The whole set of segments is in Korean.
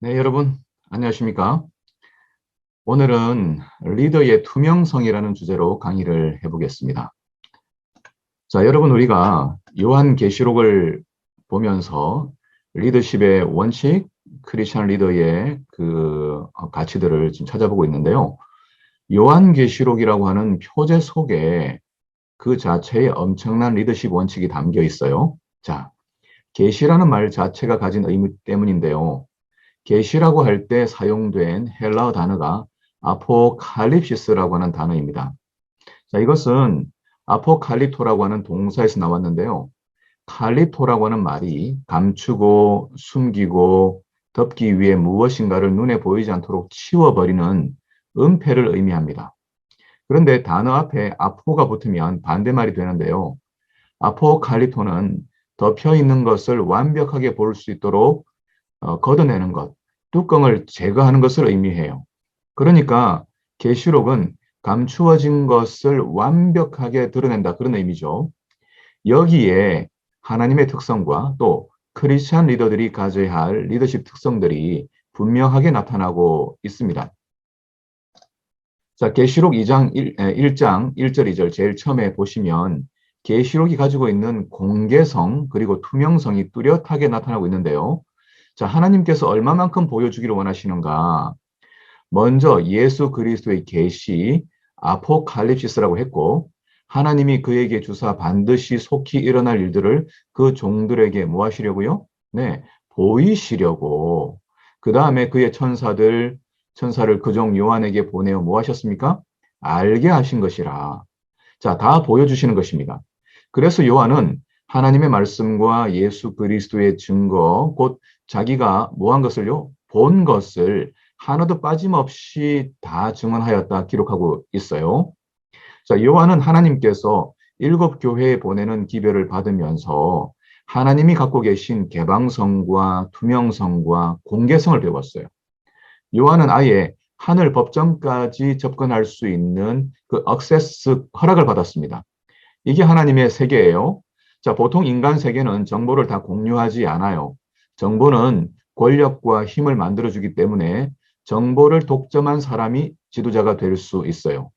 네, 여러분, 안녕하십니까? 오늘은 리더의 투명성이라는 주제로 강의를 해보겠습니다. 자, 여러분, 우리가 요한계시록을 보면서 리더십의 원칙, 크리스천 리더의 가치들을 지금 찾아보고 있는데요. 요한계시록이라고 하는 표제 속에 그 자체에 엄청난 리더십 원칙이 담겨 있어요. 자, 계시라는 말 자체가 가진 의미 때문인데요. 계시라고 할 때 사용된 헬라어 단어가 아포칼립시스라고 하는 단어입니다. 자, 이것은 아포칼립토라고 하는 동사에서 나왔는데요. 칼립토라고 하는 말이 감추고 숨기고 덮기 위해 무엇인가를 눈에 보이지 않도록 치워버리는 은폐를 의미합니다. 그런데 단어 앞에 아포가 붙으면 반대말이 되는데요. 아포칼립토는 덮여 있는 것을 완벽하게 볼 수 있도록 걷어내는 것, 뚜껑을 제거하는 것을 의미해요. 그러니까 계시록은 감추어진 것을 완벽하게 드러낸다 그런 의미죠. 여기에 하나님의 특성과 또 크리스찬 리더들이 가져야 할 리더십 특성들이 분명하게 나타나고 있습니다. 자, 계시록 2장 1장 1절 2절 제일 처음에 보시면 계시록이 가지고 있는 공개성 그리고 투명성이 뚜렷하게 나타나고 있는데요. 자, 하나님께서 얼마만큼 보여주기를 원하시는가? 먼저 예수 그리스도의 계시, 아포칼립시스라고 했고, 하나님이 그에게 주사 반드시 속히 일어날 일들을 그 종들에게 뭐 하시려고요? 네, 보이시려고. 그 다음에 그의 천사를 그 종 요한에게 보내어 뭐 하셨습니까? 알게 하신 것이라. 자, 다 보여주시는 것입니다. 그래서 요한은 하나님의 말씀과 예수 그리스도의 증거, 곧 자기가 뭐 한 것을요? 본 것을 하나도 빠짐없이 다 증언하였다 기록하고 있어요. 자, 요한은 하나님께서 일곱 교회에 보내는 기별을 받으면서 하나님이 갖고 계신 개방성과 투명성과 공개성을 배웠어요. 요한은 아예 하늘 법정까지 접근할 수 있는 그 액세스 허락을 받았습니다. 이게 하나님의 세계예요. 자, 보통 인간 세계는 정보를 다 공유하지 않아요. 정보는 권력과 힘을 만들어주기 때문에 정보를 독점한 사람이 지도자가 될 수 있어요.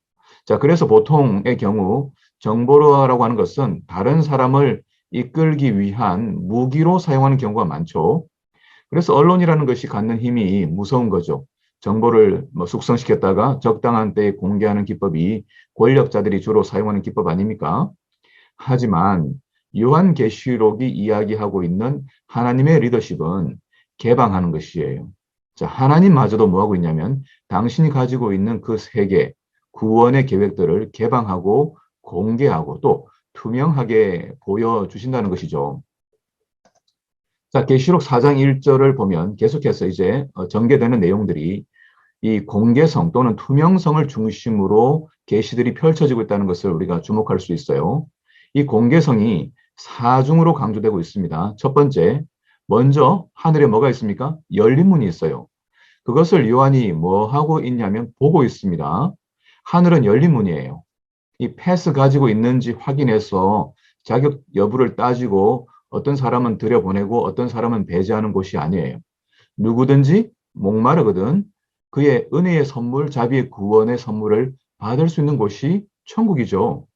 자, 그래서 보통의 경우 정보라고 하는 것은 다른 사람을 이끌기 위한 무기로 사용하는 경우가 많죠. 그래서 언론이라는 것이 갖는 힘이 무서운 거죠. 정보를 숙성시켰다가 적당한 때에 공개하는 기법이 권력자들이 주로 사용하는 기법 아닙니까? 하지만 요한계시록이 이야기하고 있는 하나님의 리더십은 개방하는 것이에요. 자, 하나님마저도 뭐하고 있냐면 당신이 가지고 있는 그 세계, 구원의 계획들을 개방하고 공개하고 또 투명하게 보여주신다는 것이죠. 자, 계시록 4장 1절을 보면 계속해서 이제 전개되는 내용들이 이 공개성 또는 투명성을 중심으로 계시들이 펼쳐지고 있다는 것을 우리가 주목할 수 있어요. 이 공개성이 사중으로 강조되고 있습니다. 첫 번째, 먼저 하늘에 뭐가 있습니까? 열린 문이 있어요. 그것을 요한이 뭐 하고 있냐면 보고 있습니다. 하늘은 열린 문이에요. 이 패스 가지고 있는지 확인해서 자격 여부를 따지고 어떤 사람은 들여보내고 어떤 사람은 배제하는 곳이 아니에요. 누구든지 목마르거든 그의 은혜의 선물, 자비의 구원의 선물을 받을 수 있는 곳이 천국이죠.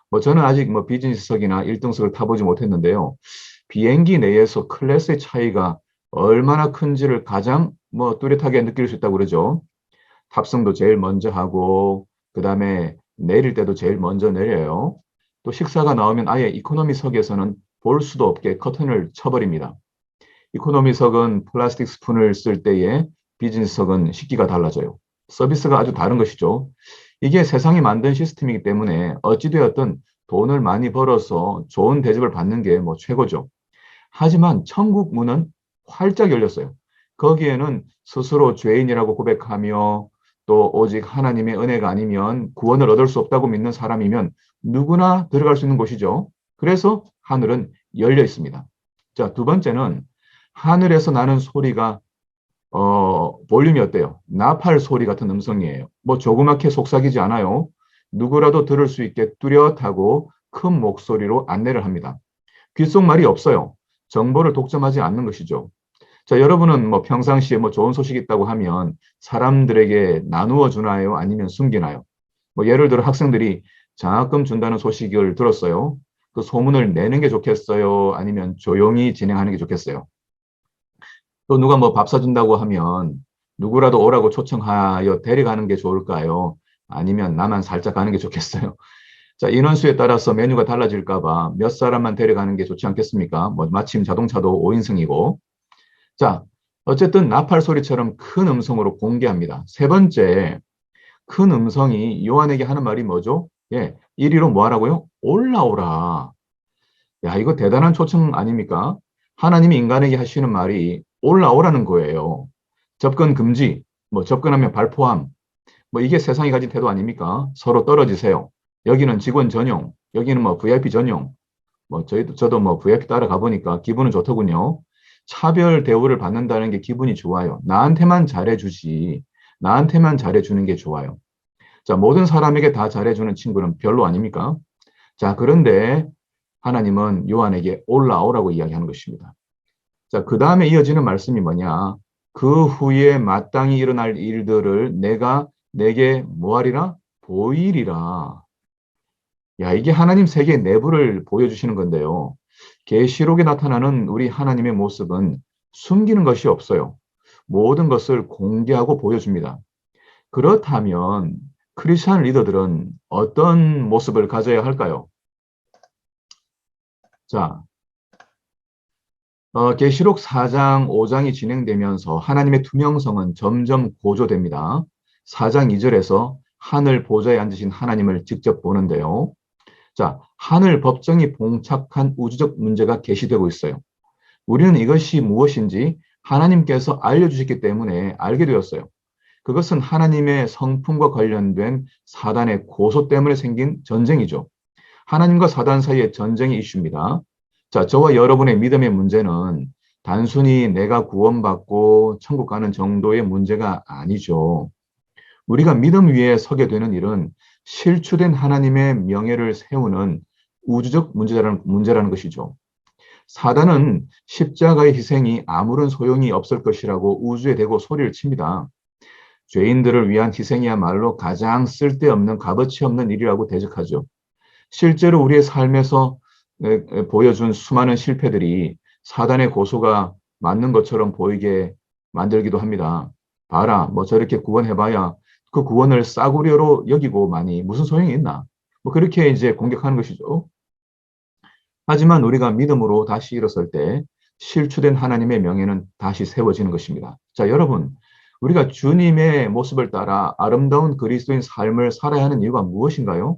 뭐 저는 아직 뭐 비즈니스석이나 1등석을 타보지 못했는데요. 비행기 내에서 클래스의 차이가 얼마나 큰지를 가장 뭐 뚜렷하게 느낄 수 있다고 그러죠. 탑승도 제일 먼저 하고 그다음에 내릴 때도 제일 먼저 내려요. 또 식사가 나오면 아예 이코노미석에서는 볼 수도 없게 커튼을 쳐버립니다. 이코노미석은 플라스틱 스푼을 쓸 때에 비즈니스석은 식기가 달라져요. 서비스가 아주 다른 것이죠. 이게 세상이 만든 시스템이기 때문에 어찌되었든 돈을 많이 벌어서 좋은 대접을 받는 게 뭐 최고죠. 하지만 천국 문은 활짝 열렸어요. 거기에는 스스로 죄인이라고 고백하며 또 오직 하나님의 은혜가 아니면 구원을 얻을 수 없다고 믿는 사람이면 누구나 들어갈 수 있는 곳이죠. 그래서 하늘은 열려 있습니다. 자, 두 번째는 하늘에서 나는 소리가 볼륨이 어때요? 나팔 소리 같은 음성이에요. 뭐 조그맣게 속삭이지 않아요. 누구라도 들을 수 있게 뚜렷하고 큰 목소리로 안내를 합니다. 귓속말이 없어요. 정보를 독점하지 않는 것이죠. 자, 여러분은 뭐 평상시에 뭐 좋은 소식이 있다고 하면 사람들에게 나누어 주나요? 아니면 숨기나요? 뭐 예를 들어 학생들이 장학금 준다는 소식을 들었어요. 그 소문을 내는 게 좋겠어요? 아니면 조용히 진행하는 게 좋겠어요? 또 누가 뭐 밥 사준다고 하면 누구라도 오라고 초청하여 데려가는 게 좋을까요? 아니면 나만 살짝 가는 게 좋겠어요? 자, 인원수에 따라서 메뉴가 달라질까 봐 몇 사람만 데려가는 게 좋지 않겠습니까? 뭐 마침 자동차도 5인승이고. 자, 어쨌든 나팔 소리처럼 큰 음성으로 공개합니다. 세 번째, 큰 음성이 요한에게 하는 말이 뭐죠? 예, 이리로 뭐 하라고요? 올라오라. 야, 이거 대단한 초청 아닙니까? 하나님이 인간에게 하시는 말이 올라오라는 거예요. 접근 금지, 뭐 접근하면 발포함, 뭐 이게 세상이 가진 태도 아닙니까? 서로 떨어지세요. 여기는 직원 전용, 여기는 뭐 VIP 전용. 뭐 저도 뭐 VIP 따라가 보니까 기분은 좋더군요. 차별 대우를 받는다는 게 기분이 좋아요. 나한테만 잘해주지. 나한테만 잘해주는 게 좋아요. 자, 모든 사람에게 다 잘해주는 친구는 별로 아닙니까? 자, 그런데 하나님은 요한에게 올라오라고 이야기하는 것입니다. 자, 그 다음에 이어지는 말씀이 뭐냐? 그 후에 마땅히 일어날 일들을 내가 내게 뭐하리라? 보이리라. 야, 이게 하나님 세계 내부를 보여주시는 건데요. 계시록에 나타나는 우리 하나님의 모습은 숨기는 것이 없어요. 모든 것을 공개하고 보여줍니다. 그렇다면 크리스찬 리더들은 어떤 모습을 가져야 할까요? 자, 계시록 4장, 5장이 진행되면서 하나님의 투명성은 점점 고조됩니다. 4장 2절에서 하늘 보좌에 앉으신 하나님을 직접 보는데요. 자, 하늘 법정이 봉착한 우주적 문제가 계시되고 있어요. 우리는 이것이 무엇인지 하나님께서 알려주셨기 때문에 알게 되었어요. 그것은 하나님의 성품과 관련된 사단의 고소 때문에 생긴 전쟁이죠. 하나님과 사단 사이의 전쟁의 이슈입니다. 자, 저와 여러분의 믿음의 문제는 단순히 내가 구원받고 천국 가는 정도의 문제가 아니죠. 우리가 믿음 위에 서게 되는 일은 실추된 하나님의 명예를 세우는 우주적 문제라는 것이죠. 사단은 십자가의 희생이 아무런 소용이 없을 것이라고 우주에 대고 소리를 칩니다. 죄인들을 위한 희생이야말로 가장 쓸데없는 값어치 없는 일이라고 대적하죠. 실제로 우리의 삶에서 보여준 수많은 실패들이 사단의 고소가 맞는 것처럼 보이게 만들기도 합니다. 봐라, 뭐 저렇게 구원해봐야 그 구원을 싸구려로 여기고 많이 무슨 소용이 있나? 뭐 그렇게 이제 공격하는 것이죠. 하지만 우리가 믿음으로 다시 일어설 때 실추된 하나님의 명예는 다시 세워지는 것입니다. 자, 여러분, 우리가 주님의 모습을 따라 아름다운 그리스도인 삶을 살아야 하는 이유가 무엇인가요?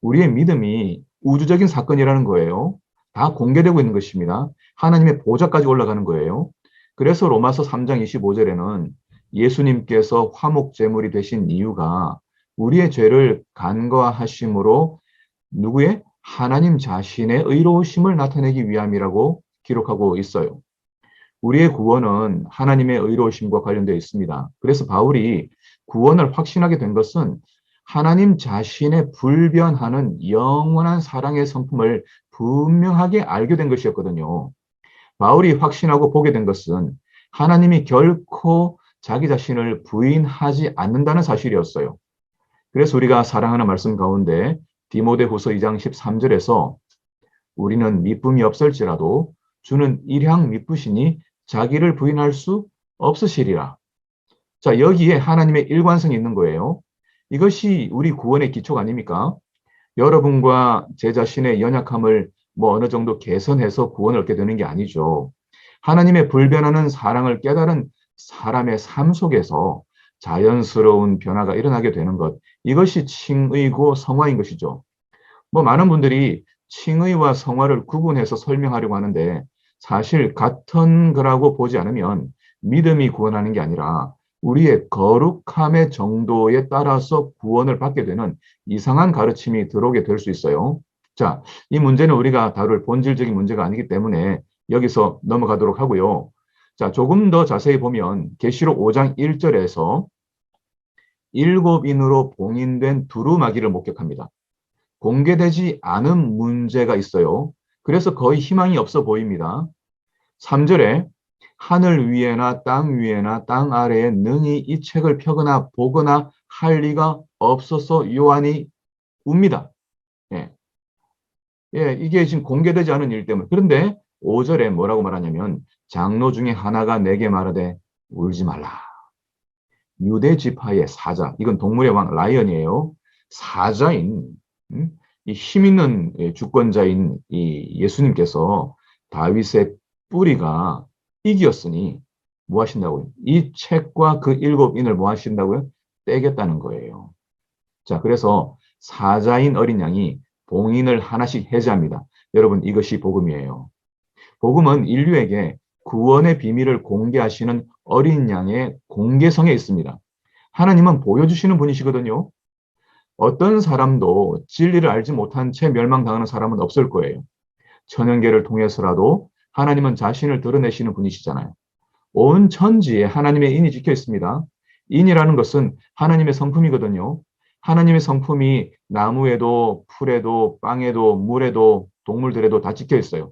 우리의 믿음이 우주적인 사건이라는 거예요. 다 공개되고 있는 것입니다. 하나님의 보좌까지 올라가는 거예요. 그래서 로마서 3장 25절에는 예수님께서 화목제물이 되신 이유가 우리의 죄를 간과하심으로 누구의? 하나님 자신의 의로우심을 나타내기 위함이라고 기록하고 있어요. 우리의 구원은 하나님의 의로우심과 관련되어 있습니다. 그래서 바울이 구원을 확신하게 된 것은 하나님 자신의 불변하는 영원한 사랑의 성품을 분명하게 알게 된 것이었거든요. 바울이 확신하고 보게 된 것은 하나님이 결코 자기 자신을 부인하지 않는다는 사실이었어요. 그래서 우리가 사랑하는 말씀 가운데 디모데후서 2장 13절에서 우리는 미쁨이 없을지라도 주는 일향 미쁘시니 자기를 부인할 수 없으시리라. 자, 여기에 하나님의 일관성이 있는 거예요. 이것이 우리 구원의 기초가 아닙니까? 여러분과 제 자신의 연약함을 뭐 어느 정도 개선해서 구원을 얻게 되는 게 아니죠. 하나님의 불변하는 사랑을 깨달은 사람의 삶 속에서 자연스러운 변화가 일어나게 되는 것. 이것이 칭의고 성화인 것이죠. 뭐 많은 분들이 칭의와 성화를 구분해서 설명하려고 하는데 사실 같은 거라고 보지 않으면 믿음이 구원하는 게 아니라 우리의 거룩함의 정도에 따라서 구원을 받게 되는 이상한 가르침이 들어오게 될 수 있어요. 자, 이 문제는 우리가 다룰 본질적인 문제가 아니기 때문에 여기서 넘어가도록 하고요. 자, 조금 더 자세히 보면 계시록 5장 1절에서 7인으로 봉인된 두루마기를 목격합니다. 공개되지 않은 문제가 있어요. 그래서 거의 희망이 없어 보입니다. 3절에 하늘 위에나 땅 위에나 땅 아래에 능히 이 책을 펴거나 보거나 할 리가 없어서 요한이 웁니다. 예. 예, 이게 지금 공개되지 않은 일 때문에. 그런데 5절에 뭐라고 말하냐면 장로 중에 하나가 내게 말하되 울지 말라. 유대 지파의 사자, 이건 동물의 왕 라이언이에요. 사자인 이 힘 있는 주권자인 이 예수님께서 다윗의 뿌리가 이기었으니 뭐 하신다고요? 이 책과 그 일곱 인을 뭐 하신다고요? 떼겠다는 거예요. 자, 그래서 사자인 어린 양이 봉인을 하나씩 해제합니다. 여러분, 이것이 복음이에요. 복음은 인류에게 구원의 비밀을 공개하시는 어린 양의 공개성에 있습니다. 하나님은 보여주시는 분이시거든요. 어떤 사람도 진리를 알지 못한 채 멸망당하는 사람은 없을 거예요. 천연계를 통해서라도 하나님은 자신을 드러내시는 분이시잖아요. 온 천지에 하나님의 인이 찍혀 있습니다. 인이라는 것은 하나님의 성품이거든요. 하나님의 성품이 나무에도 풀에도 빵에도 물에도 동물들에도 다 찍혀 있어요.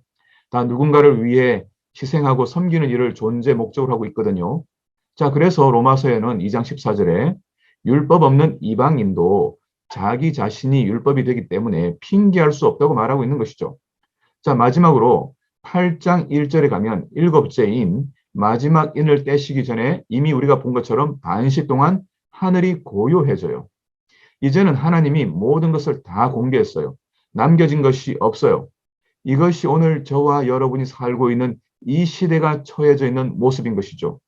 다 누군가를 위해 희생하고 섬기는 일을 존재 목적으로 하고 있거든요. 자, 그래서 로마서에는 2장 14절에 율법 없는 이방인도 자기 자신이 율법이 되기 때문에 핑계할 수 없다고 말하고 있는 것이죠. 자, 마지막으로 8장 1절에 가면 일곱째인 마지막 인을 떼시기 전에 이미 우리가 본 것처럼 반시 동안 하늘이 고요해져요. 이제는 하나님이 모든 것을 다 공개했어요. 남겨진 것이 없어요. 이것이 오늘 저와 여러분이 살고 있는 이 시대가 처해져 있는 모습인 것이죠.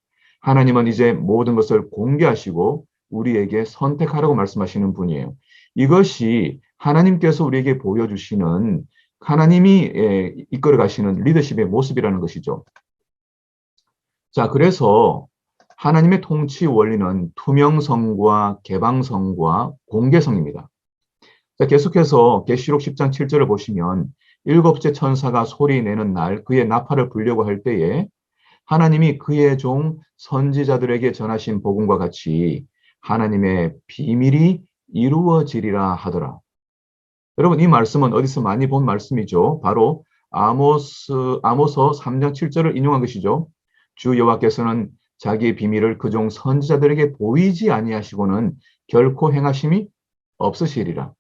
하나님은 이제 모든 것을 공개하시고 우리에게 선택하라고 말씀하시는 분이에요. 이것이 하나님께서 우리에게 보여주시는 하나님이 이끌어 가시는 리더십의 모습이라는 것이죠. 자, 그래서 하나님의 통치 원리는 투명성과 개방성과 공개성입니다. 자, 계속해서 계시록 10장 7절을 보시면 일곱째 천사가 소리 내는 날 그의 나팔을 불려고 할 때에 하나님이 그의 종 선지자들에게 전하신 복음과 같이 하나님의 비밀이 이루어지리라 하더라. 여러분, 이 말씀은 어디서 많이 본 말씀이죠. 바로 아모서 3장 7절을 인용한 것이죠. 주 여호와께서는 자기의 비밀을 그 종 선지자들에게 보이지 아니하시고는 결코 행하심이 없으시리라.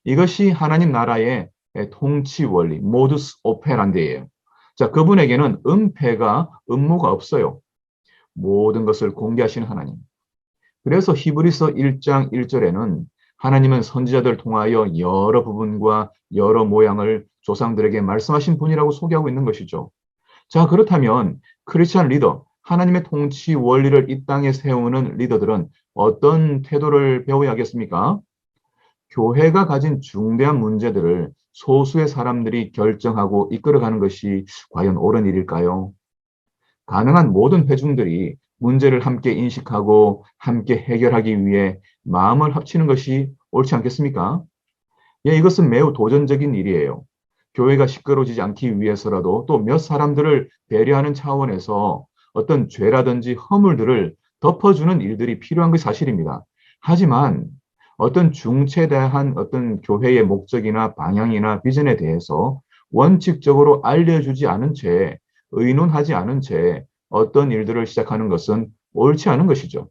이것이 하나님 나라의 통치 원리, 모두스 오페란디예요. 자, 그분에게는 음모가 없어요. 모든 것을 공개하시는 하나님. 그래서 히브리서 1장 1절에는 하나님은 선지자들 통하여 여러 부분과 여러 모양을 조상들에게 말씀하신 분이라고 소개하고 있는 것이죠. 자, 그렇다면 크리스찬 리더, 하나님의 통치 원리를 이 땅에 세우는 리더들은 어떤 태도를 배워야 하겠습니까? 교회가 가진 중대한 문제들을 소수의 사람들이 결정하고 이끌어가는 것이 과연 옳은 일일까요? 가능한 모든 회중들이 문제를 함께 인식하고 함께 해결하기 위해 마음을 합치는 것이 옳지 않겠습니까? 예, 이것은 매우 도전적인 일이에요. 교회가 시끄러워지지 않기 위해서라도 또 몇 사람들을 배려하는 차원에서 어떤 죄라든지 허물들을 덮어주는 일들이 필요한 것이 사실입니다. 하지만 어떤 중체대한 어떤 교회의 목적이나 방향이나 비전에 대해서 원칙적으로 알려주지 않은 채, 의논하지 않은 채 어떤 일들을 시작하는 것은 옳지 않은 것이죠.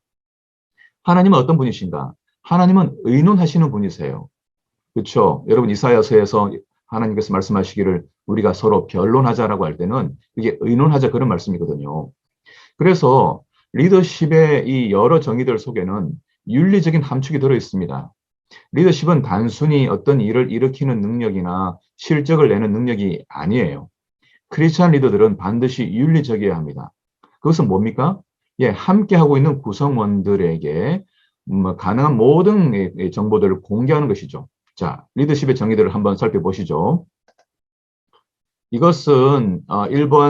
하나님은 어떤 분이신가? 하나님은 의논하시는 분이세요. 그렇죠? 여러분 이사야서에서 하나님께서 말씀하시기를 우리가 서로 변론하자라고 할 때는 이게 의논하자 그런 말씀이거든요. 그래서 리더십의 이 여러 정의들 속에는 윤리적인 함축이 들어 있습니다. 리더십은 단순히 어떤 일을 일으키는 능력이나 실적을 내는 능력이 아니에요. 크리스찬 리더들은 반드시 윤리적이어야 합니다. 그것은 뭡니까? 예, 함께하고 있는 구성원들에게 가능한 모든 정보들을 공개하는 것이죠. 자, 리더십의 정의들을 한번 살펴보시죠. 이것은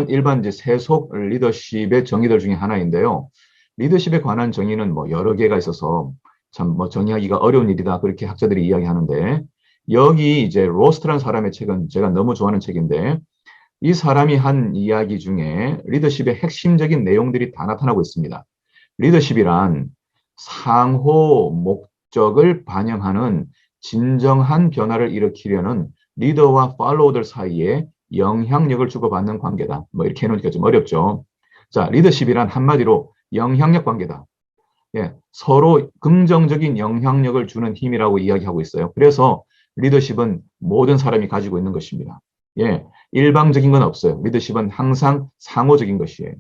일반 이제 세속 리더십의 정의들 중에 하나인데요. 리더십에 관한 정의는 뭐 여러 개가 있어서 참 뭐 정의하기가 어려운 일이다 그렇게 학자들이 이야기하는데 여기 이제 로스트라는 사람의 책은 제가 너무 좋아하는 책인데 이 사람이 한 이야기 중에 리더십의 핵심적인 내용들이 다 나타나고 있습니다. 리더십이란 상호 목적을 반영하는 진정한 변화를 일으키려는 리더와 팔로워들 사이에 영향력을 주고받는 관계다. 뭐 이렇게 해놓으니까 좀 어렵죠. 자, 리더십이란 한마디로 영향력 관계다. 예, 서로 긍정적인 영향력을 주는 힘이라고 이야기하고 있어요. 그래서 리더십은 모든 사람이 가지고 있는 것입니다. 예, 일방적인 건 없어요. 리더십은 항상 상호적인 것이에요.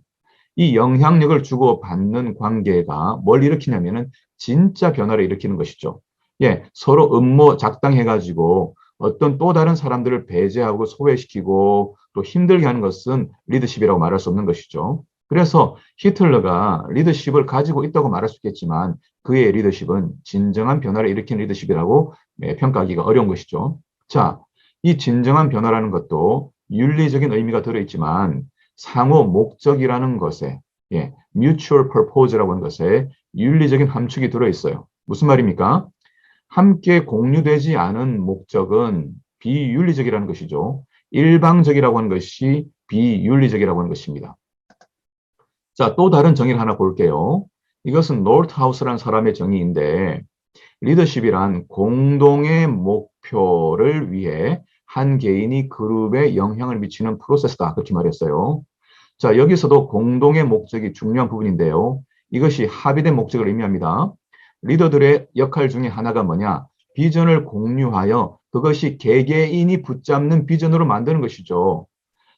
이 영향력을 주고받는 관계가 뭘 일으키냐면은 진짜 변화를 일으키는 것이죠. 예, 서로 음모 작당해가지고 어떤 또 다른 사람들을 배제하고 소외시키고 또 힘들게 하는 것은 리더십이라고 말할 수 없는 것이죠. 그래서 히틀러가 리더십을 가지고 있다고 말할 수 있겠지만 그의 리더십은 진정한 변화를 일으킨 리더십이라고 평가하기가 어려운 것이죠. 자, 이 진정한 변화라는 것도 윤리적인 의미가 들어있지만 상호 목적이라는 것에 예, mutual purpose라고 하는 것에 윤리적인 함축이 들어있어요. 무슨 말입니까? 함께 공유되지 않은 목적은 비윤리적이라는 것이죠. 일방적이라고 하는 것이 비윤리적이라고 하는 것입니다. 자, 또 다른 정의를 하나 볼게요. 이것은 노르트하우스라는 사람의 정의인데 리더십이란 공동의 목표를 위해 한 개인이 그룹에 영향을 미치는 프로세스다. 그렇게 말했어요. 자, 여기서도 공동의 목적이 중요한 부분인데요. 이것이 합의된 목적을 의미합니다. 리더들의 역할 중에 하나가 뭐냐? 비전을 공유하여 그것이 개개인이 붙잡는 비전으로 만드는 것이죠.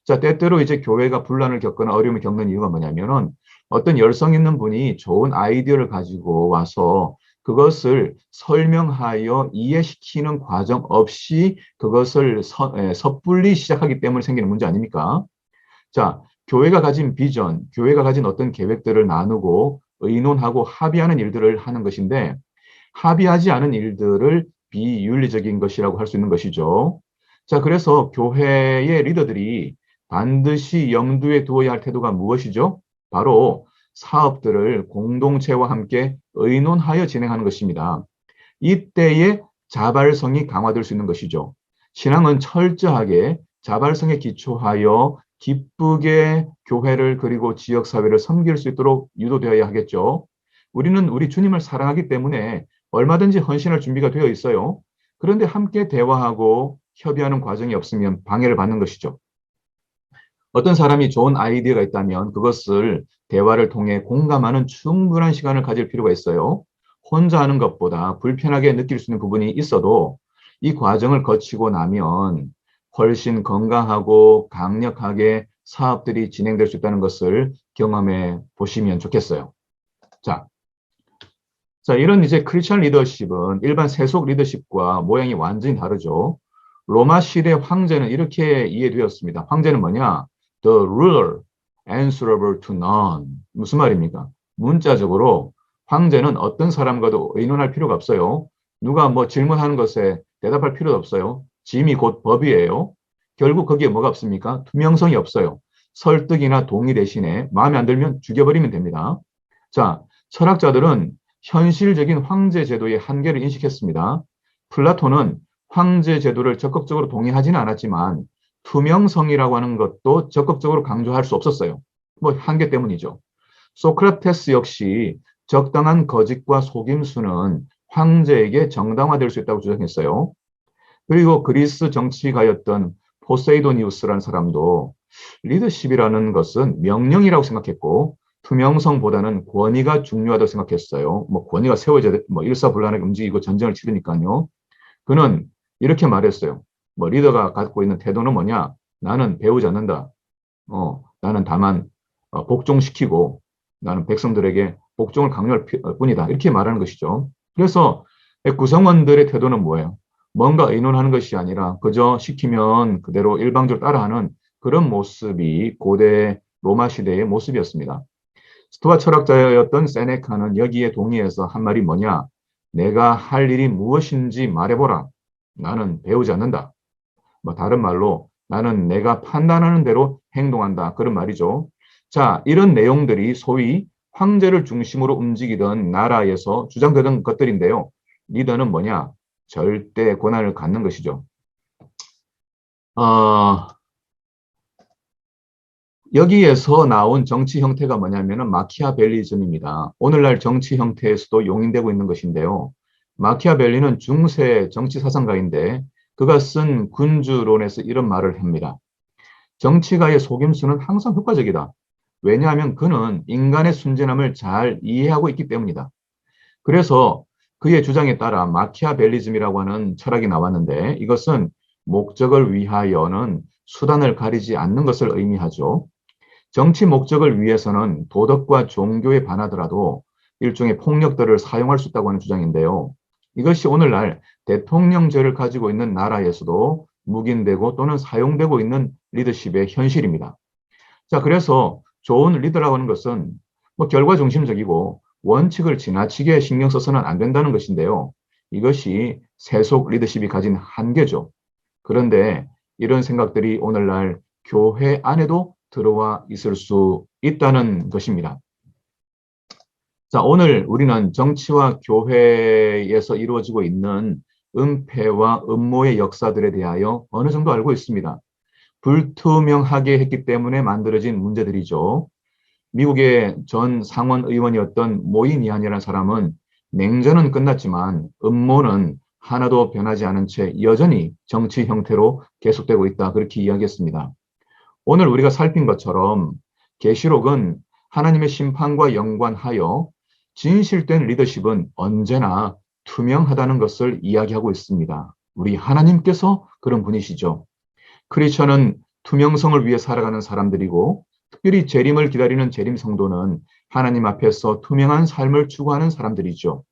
자, 때때로 이제 교회가 분란을 겪거나 어려움을 겪는 이유가 뭐냐면은 어떤 열성 있는 분이 좋은 아이디어를 가지고 와서 그것을 설명하여 이해시키는 과정 없이 그것을 섣불리 시작하기 때문에 생기는 문제 아닙니까? 자, 교회가 가진 비전, 교회가 가진 어떤 계획들을 나누고 의논하고 합의하는 일들을 하는 것인데 합의하지 않은 일들을 비윤리적인 것이라고 할 수 있는 것이죠. 자, 그래서 교회의 리더들이 반드시 염두에 두어야 할 태도가 무엇이죠? 바로 사업들을 공동체와 함께 의논하여 진행하는 것입니다. 이때에 자발성이 강화될 수 있는 것이죠. 신앙은 철저하게 자발성에 기초하여 기쁘게 교회를 그리고 지역사회를 섬길 수 있도록 유도되어야 하겠죠. 우리는 우리 주님을 사랑하기 때문에 얼마든지 헌신할 준비가 되어 있어요. 그런데 함께 대화하고 협의하는 과정이 없으면 방해를 받는 것이죠. 어떤 사람이 좋은 아이디어가 있다면 그것을 대화를 통해 공감하는 충분한 시간을 가질 필요가 있어요. 혼자 하는 것보다 불편하게 느낄 수 있는 부분이 있어도 이 과정을 거치고 나면 훨씬 건강하고 강력하게 사업들이 진행될 수 있다는 것을 경험해 보시면 좋겠어요. 자, 이런 이제 크리스천 리더십은 일반 세속 리더십과 모양이 완전히 다르죠. 로마 시대 황제는 이렇게 이해되었습니다. 황제는 뭐냐? The ruler answerable to none. 무슨 말입니까? 문자적으로 황제는 어떤 사람과도 의논할 필요가 없어요. 누가 뭐 질문하는 것에 대답할 필요도 없어요. 짐이 곧 법이에요. 결국 거기에 뭐가 없습니까? 투명성이 없어요. 설득이나 동의 대신에 마음에 안 들면 죽여버리면 됩니다. 자, 철학자들은 현실적인 황제 제도의 한계를 인식했습니다. 플라톤은 황제 제도를 적극적으로 동의하지는 않았지만 투명성이라고 하는 것도 적극적으로 강조할 수 없었어요. 뭐 한계 때문이죠. 소크라테스 역시 적당한 거짓과 속임수는 황제에게 정당화될 수 있다고 주장했어요. 그리고 그리스 정치가였던 포세이도니우스라는 사람도 리더십이라는 것은 명령이라고 생각했고 투명성보다는 권위가 중요하다고 생각했어요. 뭐 권위가 세워져야 돼, 뭐 일사불란하게 움직이고 전쟁을 치르니까요. 그는 이렇게 말했어요. 뭐 리더가 갖고 있는 태도는 뭐냐? 나는 배우지 않는다. 나는 다만 복종시키고 나는 백성들에게 복종을 강요할 뿐이다. 이렇게 말하는 것이죠. 그래서 구성원들의 태도는 뭐예요? 뭔가 의논하는 것이 아니라 그저 시키면 그대로 일방적으로 따라하는 그런 모습이 고대 로마 시대의 모습이었습니다. 스토아 철학자였던 세네카는 여기에 동의해서 한 말이 뭐냐? 내가 할 일이 무엇인지 말해보라. 나는 배우지 않는다. 뭐 다른 말로 나는 내가 판단하는 대로 행동한다. 그런 말이죠. 자, 이런 내용들이 소위 황제를 중심으로 움직이던 나라에서 주장되던 것들인데요. 리더는 뭐냐? 절대 권한을 갖는 것이죠. 여기에서 나온 정치 형태가 뭐냐면은 마키아벨리즘입니다. 오늘날 정치 형태에서도 용인되고 있는 것인데요. 마키아벨리는 중세 정치 사상가인데 그가 쓴 군주론에서 이런 말을 합니다. 정치가의 속임수는 항상 효과적이다. 왜냐하면 그는 인간의 순진함을 잘 이해하고 있기 때문이다. 그래서 그의 주장에 따라 마키아벨리즘이라고 하는 철학이 나왔는데 이것은 목적을 위하여는 수단을 가리지 않는 것을 의미하죠. 정치 목적을 위해서는 도덕과 종교에 반하더라도 일종의 폭력들을 사용할 수 있다고 하는 주장인데요. 이것이 오늘날 대통령제를 가지고 있는 나라에서도 묵인되고 또는 사용되고 있는 리더십의 현실입니다. 자, 그래서 좋은 리더라고 하는 것은 뭐 결과 중심적이고 원칙을 지나치게 신경 써서는 안 된다는 것인데요. 이것이 세속 리더십이 가진 한계죠. 그런데 이런 생각들이 오늘날 교회 안에도 들어와 있을 수 있다는 것입니다. 자, 오늘 우리는 정치와 교회에서 이루어지고 있는 은폐와 음모의 역사들에 대하여 어느 정도 알고 있습니다. 불투명하게 했기 때문에 만들어진 문제들이죠. 미국의 전 상원 의원이었던 모인 이한이라는 사람은 냉전은 끝났지만 음모는 하나도 변하지 않은 채 여전히 정치 형태로 계속되고 있다. 그렇게 이야기했습니다. 오늘 우리가 살핀 것처럼 계시록은 하나님의 심판과 연관하여 진실된 리더십은 언제나 투명하다는 것을 이야기하고 있습니다. 우리 하나님께서 그런 분이시죠. 크리스천은 투명성을 위해 살아가는 사람들이고 특별히 재림을 기다리는 재림 성도는 하나님 앞에서 투명한 삶을 추구하는 사람들이죠.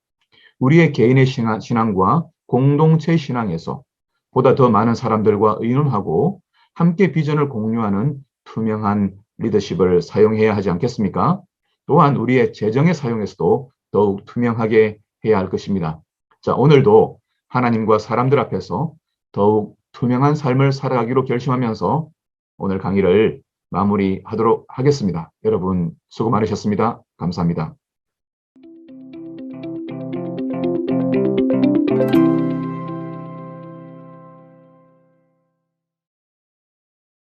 우리의 개인의 신앙과 공동체 신앙에서 보다 더 많은 사람들과 의논하고 함께 비전을 공유하는 투명한 리더십을 사용해야 하지 않겠습니까? 또한 우리의 재정의 사용에서도 더욱 투명하게 해야 할 것입니다. 자, 오늘도 하나님과 사람들 앞에서 더욱 투명한 삶을 살아가기로 결심하면서 오늘 강의를 마무리하도록 하겠습니다. 여러분 수고 많으셨습니다. 감사합니다.